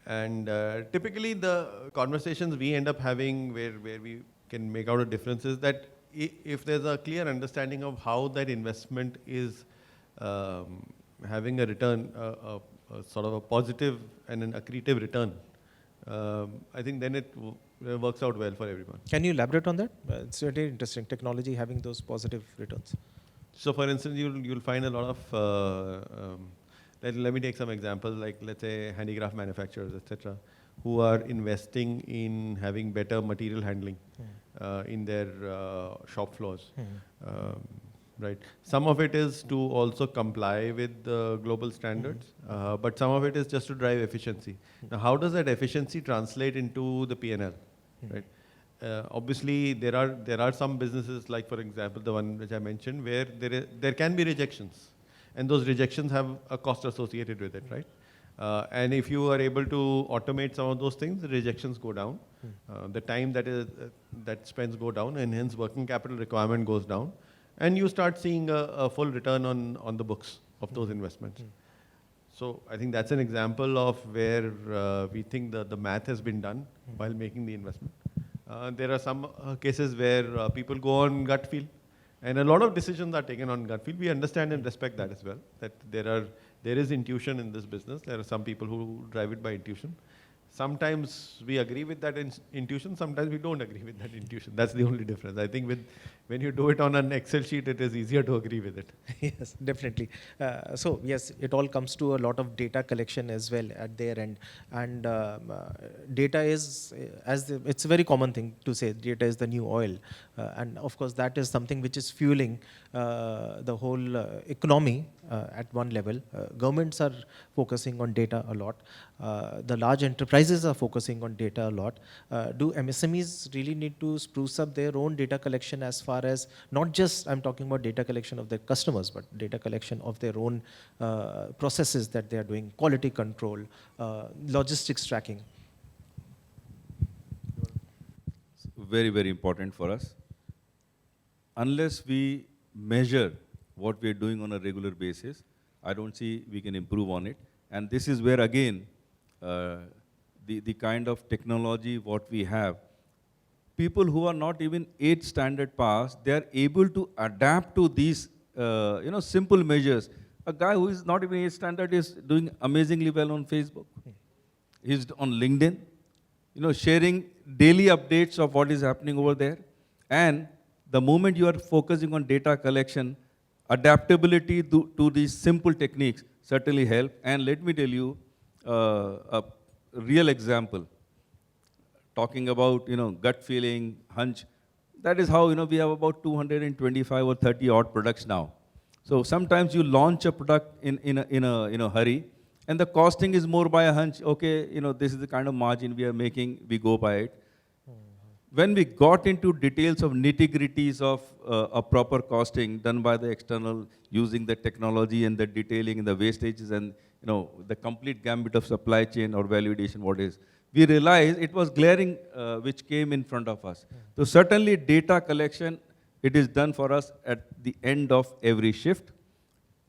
And typically the conversations we end up having where we can make out a difference is that if there's a clear understanding of how that investment is having a return, a sort of a positive and an accretive return, I think then it works out well for everyone. Can you elaborate on that? It's really interesting, technology having those positive returns. So for instance, you'll find a lot of, let me take some examples, like let's say handicraft manufacturers, etc., who are investing in having better material handling in their shop floors. Right. Some of it is to also comply with the global standards, but some of it is just to drive efficiency. Now, how does that efficiency translate into the P&L? Right. Obviously, there are some businesses, like for example, the one which I mentioned, where there can be rejections, and those rejections have a cost associated with it, right? And if you are able to automate some of those things, the rejections go down. The time that spends go down, and hence working capital requirement goes down. And you start seeing a full return on the books of those investments. So I think that's an example of where we think the math has been done while making the investment. There are some cases where people go on gut feel, and a lot of decisions are taken on gut feel. We understand and respect that as well, that there is intuition in this business. There are some people who drive it by intuition. Sometimes we agree with that intuition, sometimes we don't agree with that intuition. That's the only difference. I think when you do it on an Excel sheet, it is easier to agree with it. Yes, definitely. So yes, it all comes to a lot of data collection as well at their end. And data is, it's a very common thing to say, data is the new oil. And of course, that is something which is fueling the whole economy at one level. Governments are focusing on data a lot. The large enterprises enterprises are focusing on data a lot. Do MSMEs really need to spruce up their own data collection as far as, not just I'm talking about data collection of their customers, but data collection of their own processes that they are doing, quality control, logistics tracking? Very, very important for us. Unless we measure what we are doing on a regular basis, I don't see we can improve on it. And this is where, again, the kind of technology what we have, people who are not even 8th standard pass, they are able to adapt to these simple measures. A guy who is not even 8th standard is doing amazingly well on Facebook. He's on LinkedIn, sharing daily updates of what is happening over there. And the moment you are focusing on data collection, adaptability to these simple techniques certainly help. And let me tell you a real example. Talking about gut feeling, hunch. That is how we have about 225 or 30 odd products now. So sometimes you launch a product in a hurry, and the costing is more by a hunch. Okay, this is the kind of margin we are making. We go by it. When we got into details of nitty-gritties of a proper costing done by the external, using the technology and the detailing and the wastages and the complete gambit of supply chain or validation, what is, we realized it was glaring which came in front of us. So certainly data collection, it is done for us at the end of every shift.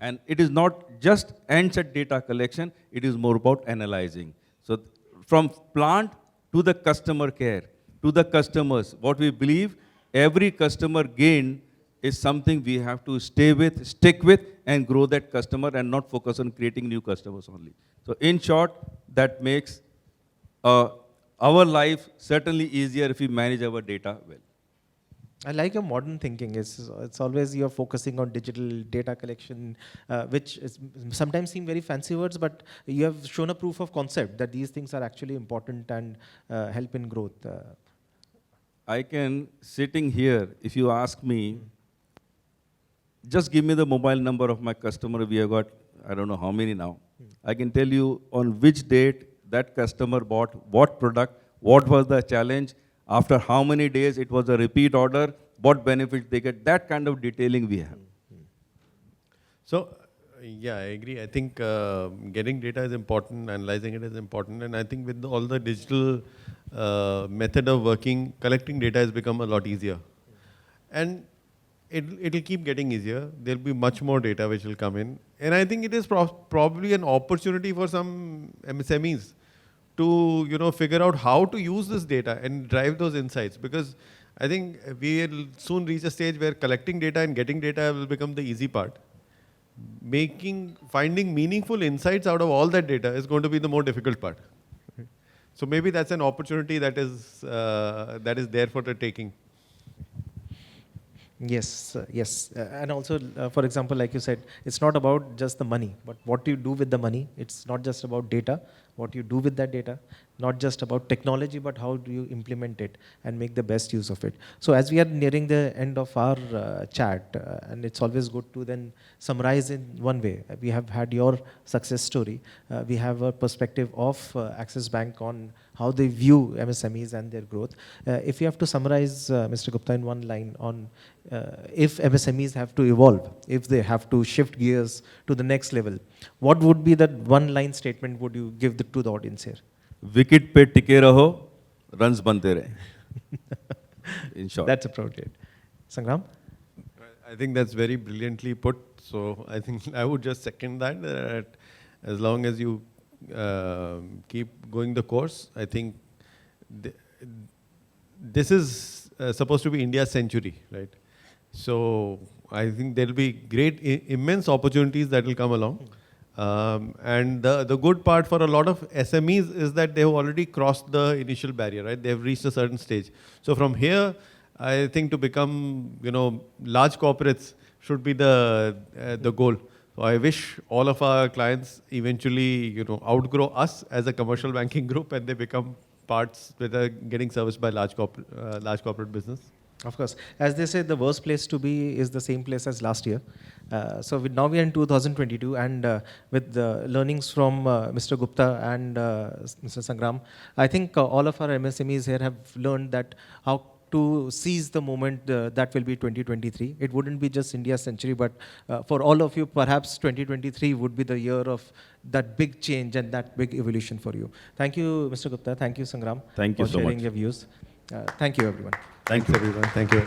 And it is not just ends at data collection, it is more about analyzing. So from plant to the customer care, to the customers, what we believe, every customer gain is something we have to stay with, stick with, and grow that customer and not focus on creating new customers only. So in short, that makes our life certainly easier if we manage our data well. I like your modern thinking. It's always you're focusing on digital data collection, which is sometimes seem very fancy words, but you have shown a proof of concept that these things are actually important and help in growth. I can, sitting here, if you ask me, just give me the mobile number of my customer. We have got, I don't know how many now. I can tell you on which date that customer bought what product, what was the challenge, after how many days it was a repeat order, what benefits they get, that kind of detailing we have. So, yeah, I agree. I think getting data is important, analyzing it is important, and I think with all the digital method of working, collecting data has become a lot easier. And it'll keep getting easier. There'll be much more data which will come in. And I think it is probably an opportunity for some MSMEs to figure out how to use this data and drive those insights, because I think we'll soon reach a stage where collecting data and getting data will become the easy part. Finding meaningful insights out of all that data is going to be the more difficult part. So maybe that's an opportunity that is there for the taking. Yes, yes. And also, for example, like you said, it's not about just the money, but what you do with the money. It's not just about data, what you do with that data, not just about technology, but how do you implement it and make the best use of it. So as we are nearing the end of our chat, and it's always good to then summarize in one way. We have had your success story. We have a perspective of Axis Bank on how they view MSMEs and their growth. If you have to summarize, Mr. Gupta, in one line on if MSMEs have to evolve, if they have to shift gears to the next level, what would be that one line statement would you give to the audience here? Wicket pe tike raho, runs bante rahe. In short. That's appropriate. Sangram? I think that's very brilliantly put. So I think I would just second that as long as you keep going the course, I think this is supposed to be India's century, right? So I think there'll be great, immense opportunities that will come along. And the good part for a lot of SMEs is that they've already crossed the initial barrier, right? They've reached a certain stage. So from here, I think to become, large corporates should be the goal. So I wish all of our clients eventually, outgrow us as a commercial banking group and they become parts that are getting serviced by large corporate business. Of course. As they say, the worst place to be is the same place as last year. Now we are in 2022, and with the learnings from Mr. Gupta and Mr. Sangram, I think all of our MSMEs here have learned that how to seize the moment that will be 2023. It wouldn't be just India's century, but for all of you, perhaps 2023 would be the year of that big change and that big evolution for you. Thank you, Mr. Gupta. Thank you, Sangram, Thank you for so sharing much. your views. Thank you, everyone. Thank you. Everyone, thank you.